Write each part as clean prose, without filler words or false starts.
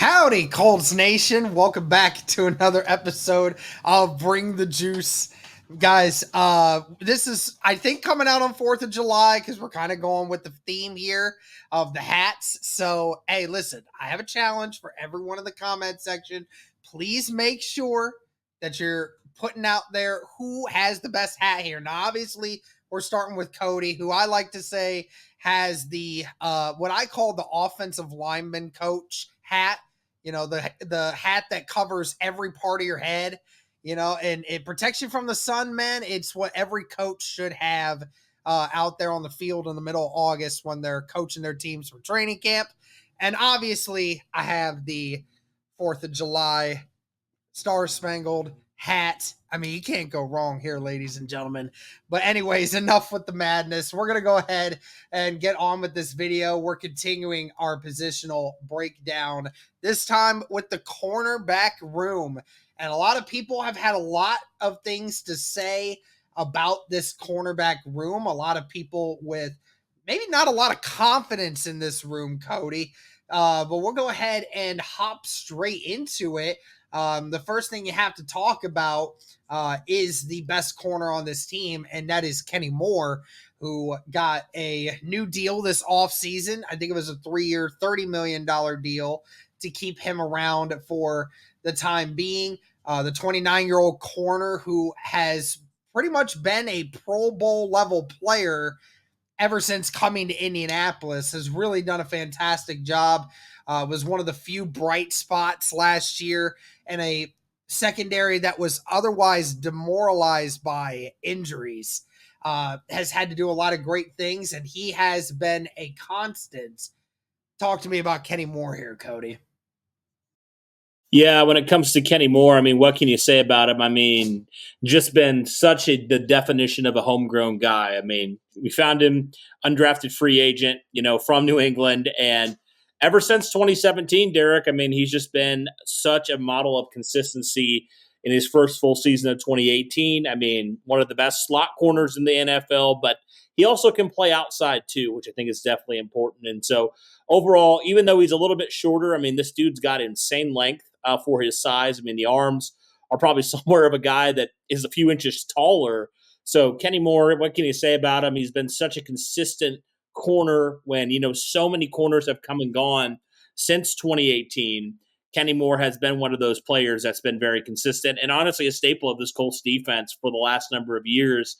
Howdy, Colts Nation. Welcome back to another episode of Bring the Juice. Guys, this is, I think, coming out on 4th of July because we're kind of going with the theme here of the hats. So, hey, listen, I have a challenge for everyone in the comment section. Please make sure that you're putting out there who has the best hat here. Now, obviously, we're starting with Cody, who I like to say has the what I call the offensive lineman coach hat. You know, the hat that covers every part of your head, you know, and it protects you from the sun, man. It's what every coach should have out there on the field in the middle of August when they're coaching their teams for training camp. And obviously, I have the 4th of July Star Spangled hat. I mean, you can't go wrong here, ladies and gentlemen. But anyways, enough with the madness. We're going to go ahead and get on with this video. We're continuing our positional breakdown, this time with the cornerback room. And a lot of people have had a lot of things to say about this cornerback room. A lot of people with maybe not a lot of confidence in this room, Cody. But we'll go ahead and hop straight into it. The first thing you have to talk about is the best corner on this team, and that is Kenny Moore, who got a new deal this offseason. I think it was a 3-year, $30 million deal to keep him around for the time being. The 29-year-old corner who has pretty much been a Pro Bowl level player ever since coming to Indianapolis, has really done a fantastic job. Was one of the few bright spots last year in a secondary that was otherwise demoralized by injuries. Has had to do a lot of great things, and he has been a constant. Talk to me about Kenny Moore here, Cody. Yeah, when it comes to Kenny Moore, I mean, what can you say about him? I mean, just been the definition of a homegrown guy. I mean, we found him undrafted free agent, from New England. And ever since 2017, Derek, I mean, he's just been such a model of consistency in his first full season of 2018. I mean, one of the best slot corners in the NFL, but he also can play outside too, which I think is definitely important. And so overall, even though he's a little bit shorter, I mean, this dude's got insane length for his size. I mean, the arms are probably somewhere of a guy that is a few inches taller. So Kenny Moore, what can you say about him? He's been such a consistent corner when, so many corners have come and gone since 2018. Kenny Moore has been one of those players that's been very consistent and honestly a staple of this Colts defense for the last number of years,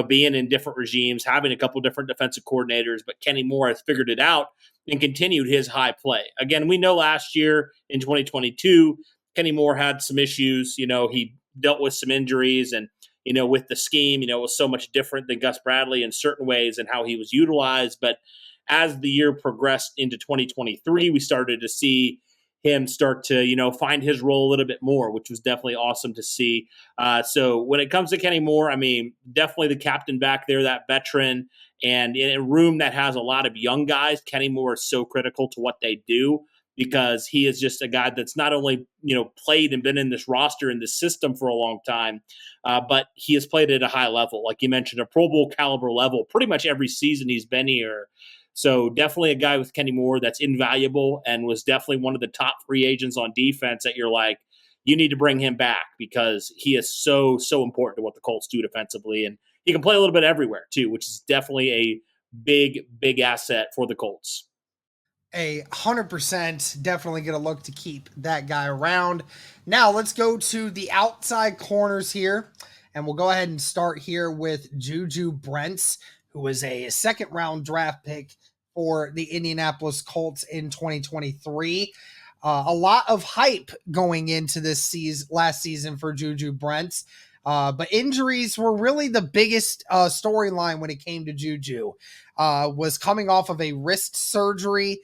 being in different regimes, having a couple different defensive coordinators, but Kenny Moore has figured it out and continued his high play. Again, we know last year in 2022, Kenny Moore had some issues. He dealt with some injuries and, with the scheme, it was so much different than Gus Bradley in certain ways and how he was utilized. But as the year progressed into 2023, we started to see him start to, find his role a little bit more, which was definitely awesome to see. So when it comes to Kenny Moore, I mean, definitely the captain back there, that veteran. And in a room that has a lot of young guys, Kenny Moore is so critical to what they do because he is just a guy that's not only, played and been in this roster, in this system for a long time, but he has played at a high level. Like you mentioned, a Pro Bowl caliber level pretty much every season he's been here. So definitely a guy with Kenny Moore that's invaluable and was definitely one of the top free agents on defense that you're like, you need to bring him back because he is so, so important to what the Colts do defensively. And he can play a little bit everywhere too, which is definitely a big, big asset for the Colts. 100% definitely going to look to keep that guy around. Now let's go to the outside corners here. And we'll go ahead and start here with JuJu Brent, who was a second-round draft pick for the Indianapolis Colts in 2023. A lot of hype going into this last season for JuJu Brent. But injuries were really the biggest storyline when it came to JuJu. Was coming off of a wrist surgery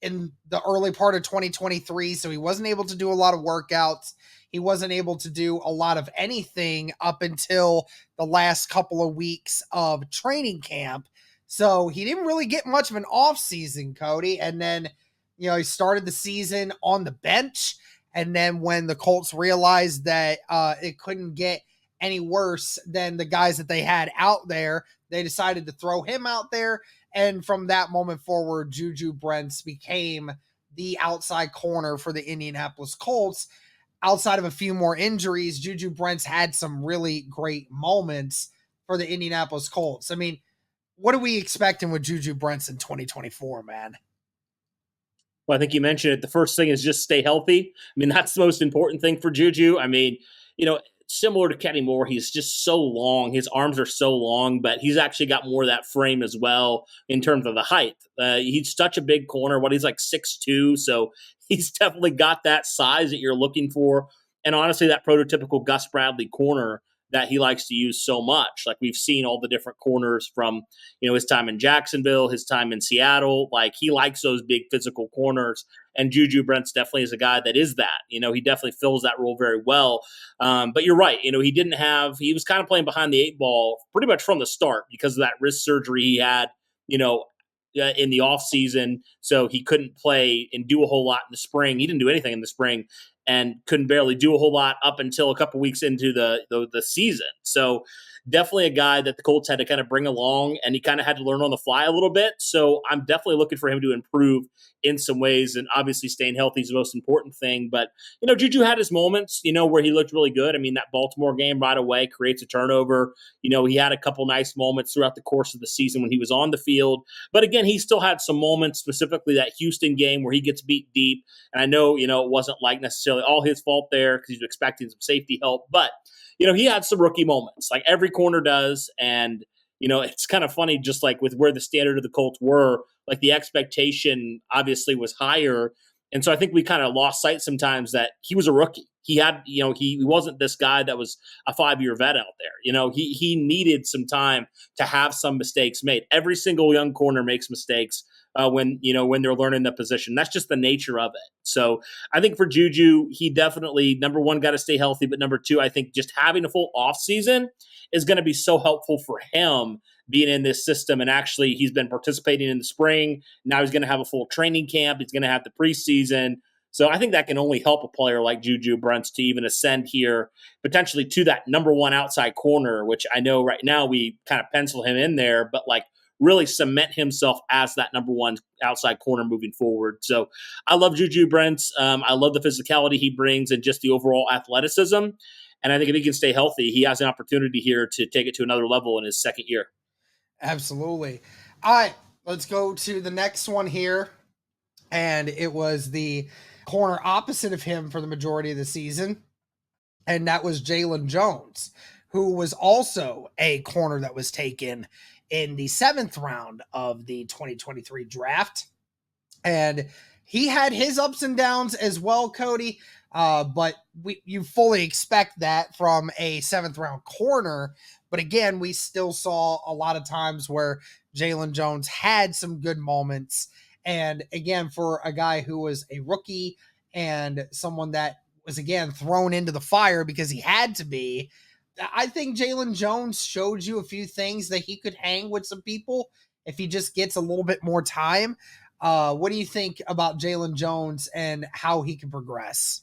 in the early part of 2023, so he wasn't able to do a lot of workouts. He wasn't able to do a lot of anything up until the last couple of weeks of training camp. So he didn't really get much of an off season, Cody. And then, he started the season on the bench. And then when the Colts realized that it couldn't get any worse than the guys that they had out there, they decided to throw him out there. And from that moment forward, JuJu Brent became the outside corner for the Indianapolis Colts. Outside of a few more injuries, JuJu Brent's had some really great moments for the Indianapolis Colts. I mean, what are we expecting with JuJu Brent in 2024, man? Well, I think you mentioned it. The first thing is just stay healthy. I mean, that's the most important thing for JuJu. I mean, similar to Kenny Moore, he's just so long. His arms are so long, but he's actually got more of that frame as well in terms of the height. He's such a big corner. He's like 6'2", so he's definitely got that size that you're looking for. And honestly, that prototypical Gus Bradley corner that he likes to use so much. Like we've seen all the different corners from, his time in Jacksonville, his time in Seattle. Like he likes those big physical corners. And JuJu Brents definitely is a guy that is that. He definitely fills that role very well. But you're right. He was kind of playing behind the eight ball pretty much from the start because of that wrist surgery he had, in the off season. So he couldn't play and do a whole lot in the spring. He didn't do anything in the spring and couldn't barely do a whole lot up until a couple weeks into the season. So definitely a guy that the Colts had to kind of bring along, and he kind of had to learn on the fly a little bit. So I'm definitely looking for him to improve in some ways, and obviously staying healthy is the most important thing. But, JuJu had his moments, where he looked really good. I mean, that Baltimore game right away creates a turnover. He had a couple nice moments throughout the course of the season when he was on the field. But again, he still had some moments, specifically that Houston game where he gets beat deep. And I know, it wasn't like necessarily all his fault there because he was expecting some safety help. But, he had some rookie moments like every corner does. And, it's kind of funny, just like with where the standard of the Colts were, like the expectation obviously was higher. And so I think we kind of lost sight sometimes that he was a rookie. He had, he wasn't this guy that was a 5-year vet out there. He needed some time to have some mistakes made. Every single young corner makes mistakes when they're learning the position. That's just the nature of it. So I think for JuJu, he definitely, number one, got to stay healthy. But number two, I think just having a full off season is going to be so helpful for him being in this system. And actually, he's been participating in the spring. Now he's going to have a full training camp. He's going to have the preseason. So I think that can only help a player like JuJu Brent to even ascend here, potentially to that number one outside corner, which I know right now we kind of pencil him in there, but like really cement himself as that number one outside corner moving forward. So I love JuJu Brent. I love the physicality he brings and just the overall athleticism. And I think if he can stay healthy, he has an opportunity here to take it to another level in his second year. Absolutely. All right, let's go to the next one here. And it was the corner opposite of him for the majority of the season. And that was Jaylen Jones, who was also a corner that was taken in the 7th round of the 2023 draft. And he had his ups and downs as well, Cody. But you fully expect that from a 7th round corner. But again, we still saw a lot of times where Jaylen Jones had some good moments. And again, for a guy who was a rookie and someone that was, again, thrown into the fire because he had to be, I think Jaylen Jones showed you a few things that he could hang with some people if he just gets a little bit more time. What do you think about Jaylen Jones and how he can progress?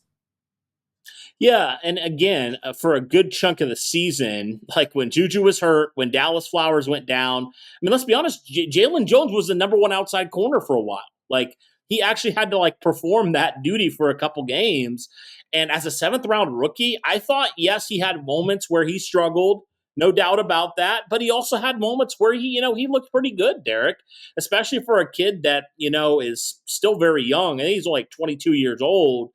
Yeah, and again, for a good chunk of the season, like when JuJu was hurt, when Dallas Flowers went down, I mean, let's be honest, Jaylen Jones was the number one outside corner for a while. Like, he actually had to perform that duty for a couple games. And as a 7th round rookie, I thought, yes, he had moments where he struggled, no doubt about that. But he also had moments where he looked pretty good, Derek, especially for a kid that, is still very young. I think he's only 22 years old.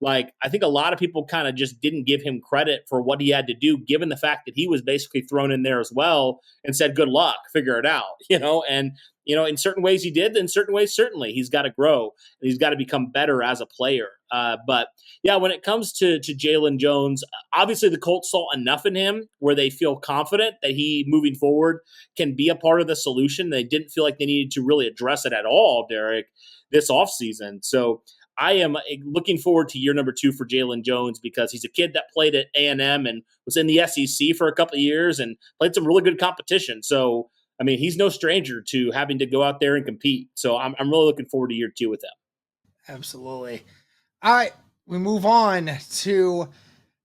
I think a lot of people kind of just didn't give him credit for what he had to do, given the fact that he was basically thrown in there as well and said, good luck, figure it out, and, in certain ways he did, in certain ways, certainly he's got to grow and he's got to become better as a player. But yeah, when it comes to Jaylen Jones, obviously the Colts saw enough in him where they feel confident that he moving forward can be a part of the solution. They didn't feel like they needed to really address it at all, Derek, this offseason. So I am looking forward to year number 2 for Jaylen Jones because he's a kid that played at A&M and was in the SEC for a couple of years and played some really good competition. So, I mean, he's no stranger to having to go out there and compete. So I'm really looking forward to year 2 with him. Absolutely. All right, we move on to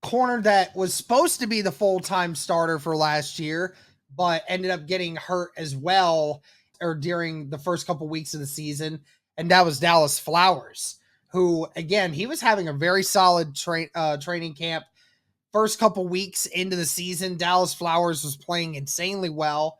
corner that was supposed to be the full-time starter for last year, but ended up getting hurt as well or during the first couple weeks of the season. and that was Dallas Flowers, who, again, he was having a very solid training camp. First couple weeks into the season, Dallas Flowers was playing insanely well.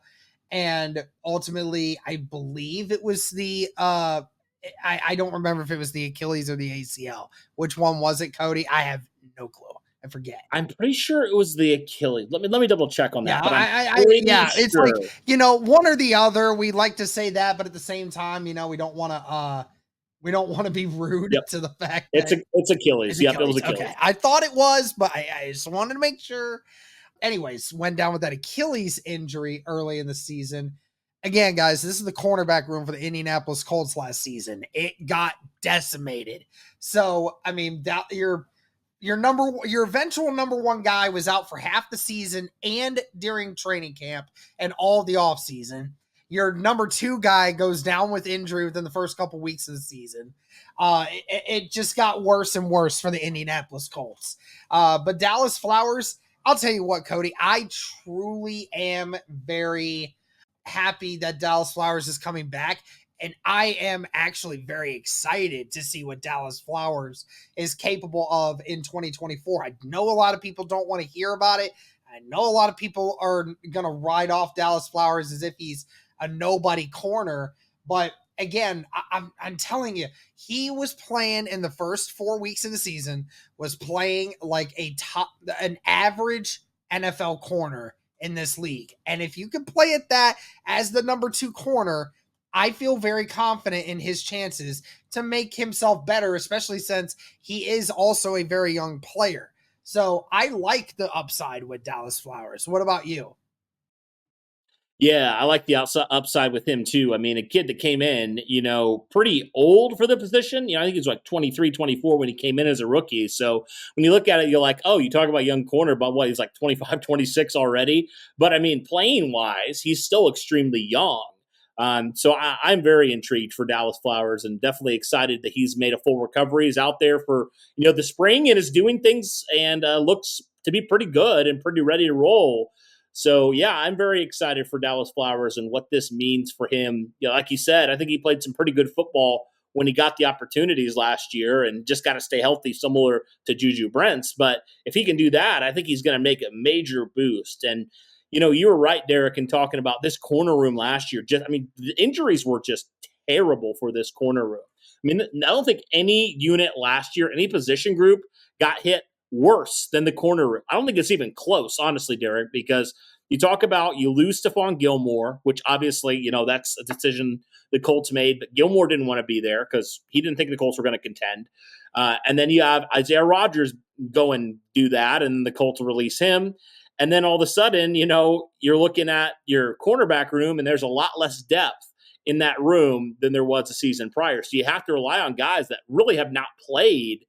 And ultimately, I believe it was I don't remember if it was the Achilles or the ACL. Which one was it, Cody? I have no clue. I forget. I'm pretty sure it was the Achilles. Let me double check on that. Yeah, But I'm pretty yeah, it's like, sure. one or the other. We like to say that, but at the same time, we don't want to be rude Yep. to the fact It's that it's Achilles. it's Yep, it Achilles. was Achilles. Okay, I thought it was, but I just wanted to make sure. Anyways, went down with that Achilles injury early in the season. Again, guys, this is the cornerback room for the Indianapolis Colts last season. It got decimated. So, I mean, that your eventual number one guy was out for half the season and during training camp and all the offseason. Your number two guy goes down with injury within the first couple weeks of the season. It just got worse and worse for the Indianapolis Colts. But Dallas Flowers, I'll tell you what, Cody, I truly am very happy that Dallas Flowers is coming back. And I am actually very excited to see what Dallas Flowers is capable of in 2024. I know a lot of people don't want to hear about it. I know a lot of people are going to write off Dallas Flowers as if he's a nobody corner. But again, I'm telling you, he was playing in the first 4 weeks of the season, was playing like an average NFL corner in this league. And if you can play at that as the number two corner, I feel very confident in his chances to make himself better, especially since he is also a very young player. So I like the upside with Dallas Flowers. What about you? Yeah, I like the upside with him too. I mean, a kid that came in, pretty old for the position. I think he was like 23, 24 when he came in as a rookie. So when you look at it, you're like, oh, you talk about young corner, but what, he's like 25, 26 already. But I mean, playing wise, he's still extremely young. So I'm very intrigued for Dallas Flowers and definitely excited that he's made a full recovery. He's out there for, the spring and is doing things and looks to be pretty good and pretty ready to roll. So, yeah, I'm very excited for Dallas Flowers and what this means for him. Like you said, I think he played some pretty good football when he got the opportunities last year and just got to stay healthy, similar to JuJu Brent's. But if he can do that, I think he's going to make a major boost. And, you were right, Derek, in talking about this corner room last year. The injuries were just terrible for this corner room. I don't think any unit last year, any position group got hit worse than the corner room. I don't think it's even close, honestly, Derek, because you talk about you lose Stephon Gilmore, which obviously, that's a decision the Colts made, but Gilmore didn't want to be there because he didn't think the Colts were going to contend. And then you have Isaiah Rodgers go and do that, and the Colts release him. And then all of a sudden, you're looking at your cornerback room, and there's a lot less depth in that room than there was a season prior. So you have to rely on guys that really have not played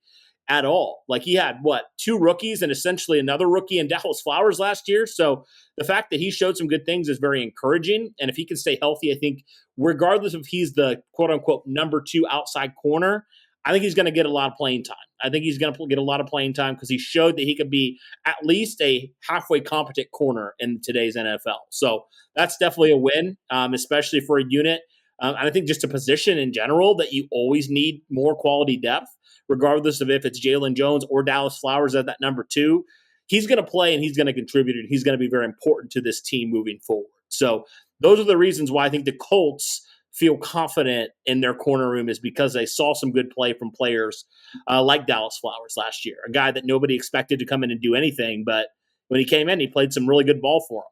at all. Like he had two rookies and essentially another rookie in Dallas Flowers last year. So the fact that he showed some good things is very encouraging. And if he can stay healthy, I think regardless if he's the quote unquote number two outside corner, I think he's going to get a lot of playing time. I think he's going to get a lot of playing time because he showed that he could be at least a halfway competent corner in today's NFL. So that's definitely a win, especially for a unit. And I think just a position in general that you always need more quality depth, regardless of if it's Jaylen Jones or Dallas Flowers at that number two. He's going to play and he's going to contribute and he's going to be very important to this team moving forward. So those are the reasons why I think the Colts feel confident in their corner room is because they saw some good play from players like Dallas Flowers last year, a guy that nobody expected to come in and do anything. But when he came in, he played some really good ball for him.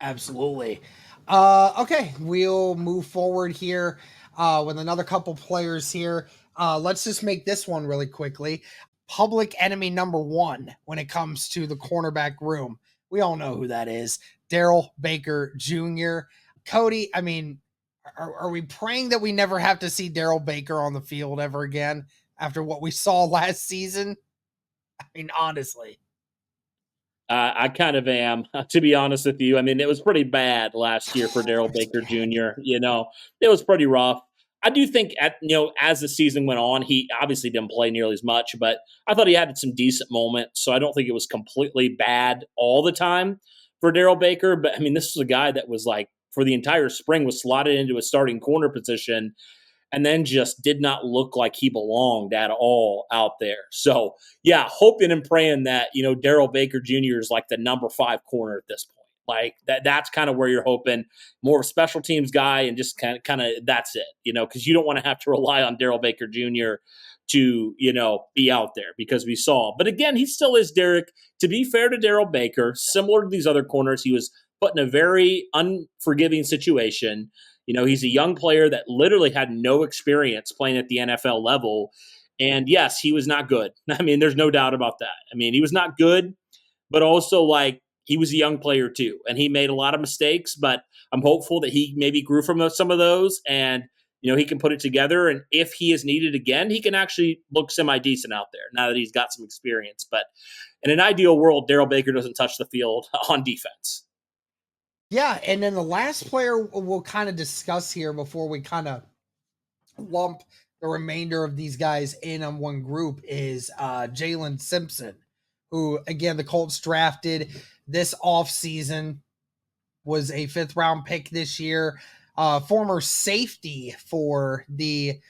Absolutely. Okay, we'll move forward here with another couple players here. Let's just make this one really quickly. Public enemy number one when it comes to the cornerback room. We all know who that is. Daryl Baker Jr. Cody, are we praying that we never have to see Daryl Baker on the field ever again after what we saw last season? Honestly. I kind of am, to be honest with you. It was pretty bad last year for Daryl Baker Jr. It was pretty rough. I do think as the season went on, he obviously didn't play nearly as much, but I thought he had some decent moments. So I don't think it was completely bad all the time for Daryl Baker. But this was a guy that was like for the entire spring was slotted into a starting corner position. and then just did not look like he belonged at all out there. So, yeah, hoping and praying that, Daryl Baker Jr. is like the number 5 corner at this point. Like that's kind of where you're hoping, more of a special teams guy, and just kind of that's it, because you don't want to have to rely on Daryl Baker Jr. to, be out there, because we saw. But again, he still is, Derek. To be fair to Daryl Baker, similar to these other corners, he was put in a very unforgiving situation. He's a young player that literally had no experience playing at the NFL level. And yes, he was not good. I mean, there's no doubt about that. I mean, he was not good, but also like he was a young player too. And he made a lot of mistakes, but I'm hopeful that he maybe grew from some of those, and, he can put it together. And if he is needed again, he can actually look semi-decent out there now that he's got some experience. But in an ideal world, Daryl Baker doesn't touch the field on defense. Yeah, and then the last player we'll kind of discuss here before we kind of lump the remainder of these guys in on one group is Jaylen Simpson, who, again, the Colts drafted this offseason, was a 5th round pick this year, former safety for it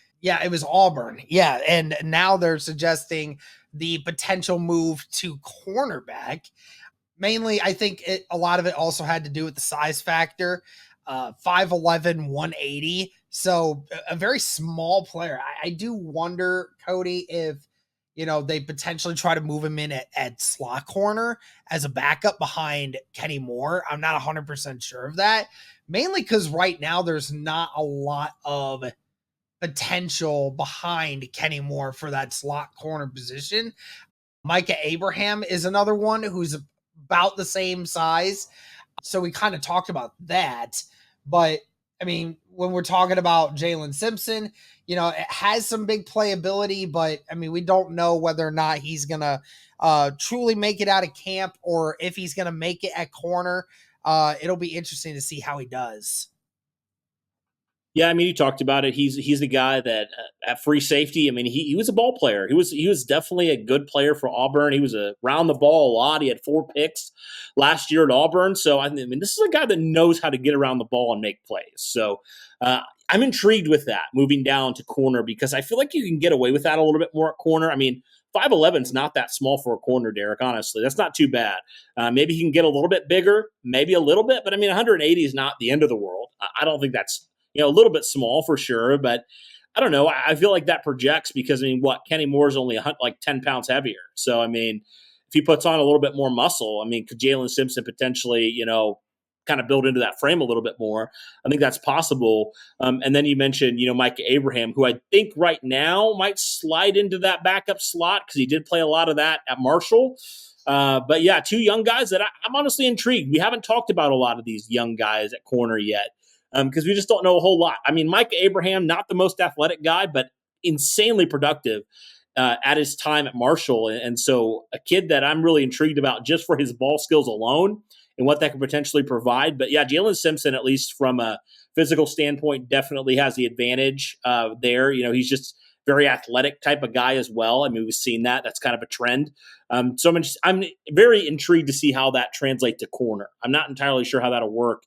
was Auburn. Yeah, and now they're suggesting the potential move to cornerback. Mainly, I think a lot of it also had to do with the size factor. 5'11", 180. So a very small player. I do wonder, Cody, if they potentially try to move him in at slot corner as a backup behind Kenny Moore. I'm not 100% sure of that. Mainly because right now there's not a lot of potential behind Kenny Moore for that slot corner position. Micah Abraham is another one who's about the same size. So we kind of talked about that. But I mean, when we're talking about Jaylen Simpson, it has some big playability, but I mean, we don't know whether or not he's going to truly make it out of camp, or if he's going to make it at corner. It'll be interesting to see how he does. Yeah, I mean, you talked about it. He's the guy that at free safety. I mean, he was a ball player. He was definitely a good player for Auburn. He was around the ball a lot. He had 4 picks last year at Auburn. So I mean, this is a guy that knows how to get around the ball and make plays. So I'm intrigued with that moving down to corner, because I feel like you can get away with that a little bit more at corner. I mean, 5'11" is not that small for a corner, Derek. Honestly, that's not too bad. Maybe he can get a little bit bigger, maybe a little bit, but I mean, 180 is not the end of the world. I don't think that's a little bit small for sure, but I don't know. I feel like that projects, because I mean, Kenny Moore's only like 10 pounds heavier. So I mean, if he puts on a little bit more muscle, I mean, could Jaylen Simpson potentially, kind of build into that frame a little bit more? I think that's possible. And then you mentioned, Micah Abraham, who I think right now might slide into that backup slot, because he did play a lot of that at Marshall. But yeah, 2 young guys that I'm honestly intrigued. We haven't talked about a lot of these young guys at corner yet, because we just don't know a whole lot. I mean, Micah Abraham, not the most athletic guy, but insanely productive at his time at Marshall. And so a kid that I'm really intrigued about just for his ball skills alone and what that could potentially provide. But yeah, Jaylen Simpson, at least from a physical standpoint, definitely has the advantage there. He's just very athletic type of guy as well. I mean, we've seen that. That's kind of a trend. So I'm very intrigued to see how that translates to corner. I'm not entirely sure how that'll work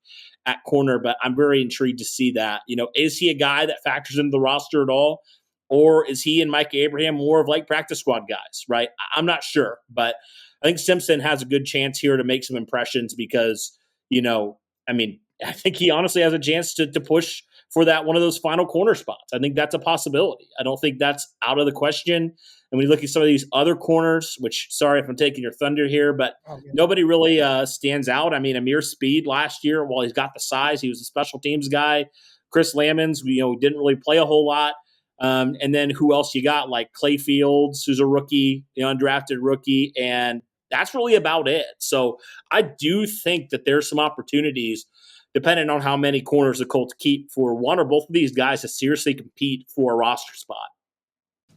at corner, but I'm very intrigued to see that. Is he a guy that factors into the roster at all? Or is he and Mike Abraham more of like practice squad guys, right? I'm not sure, but I think Simpson has a good chance here to make some impressions, because, I mean, I think he honestly has a chance to push for that one of those final corner spots. I think that's a possibility. I don't think that's out of the question. And when you look at some of these other corners, which, sorry if I'm taking your thunder here, but nobody really stands out. I mean, Amir Speed last year, while he's got the size, he was a special teams guy. Chris Lamons, didn't really play a whole lot. And then who else you got? Like Clay Fields, who's a rookie, undrafted rookie, and that's really about it. So I do think that there's some opportunities, depending on how many corners the Colts keep, for one or both of these guys to seriously compete for a roster spot.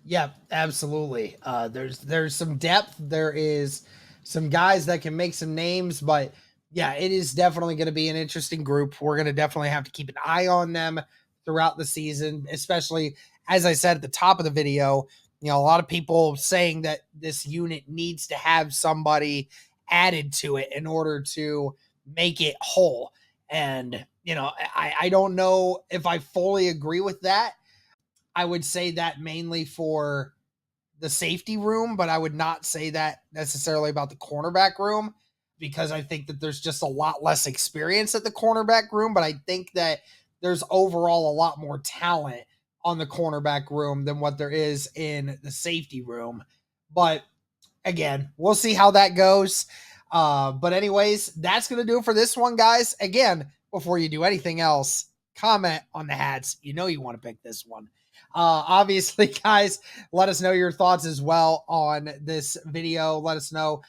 Yeah, absolutely. There's some depth. There is some guys that can make some names, but yeah, it is definitely going to be an interesting group. We're going to definitely have to keep an eye on them throughout the season, especially, as I said at the top of the video, a lot of people saying that this unit needs to have somebody added to it in order to make it whole. And, I don't know if I fully agree with that. I would say that mainly for the safety room, but I would not say that necessarily about the cornerback room, because I think that there's just a lot less experience at the cornerback room. But I think that there's overall a lot more talent on the cornerback room than what there is in the safety room. But again, we'll see how that goes. But anyways, that's going to do it for this one, guys. Again, before you do anything else, comment on the hats. You know you want to pick this one. Obviously, guys, let us know your thoughts as well on this video. Let us know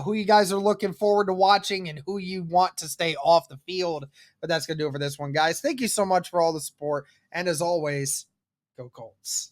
who you guys are looking forward to watching and who you want to stay off the field. But that's going to do it for this one, guys. Thank you so much for all the support. And as always, go Colts.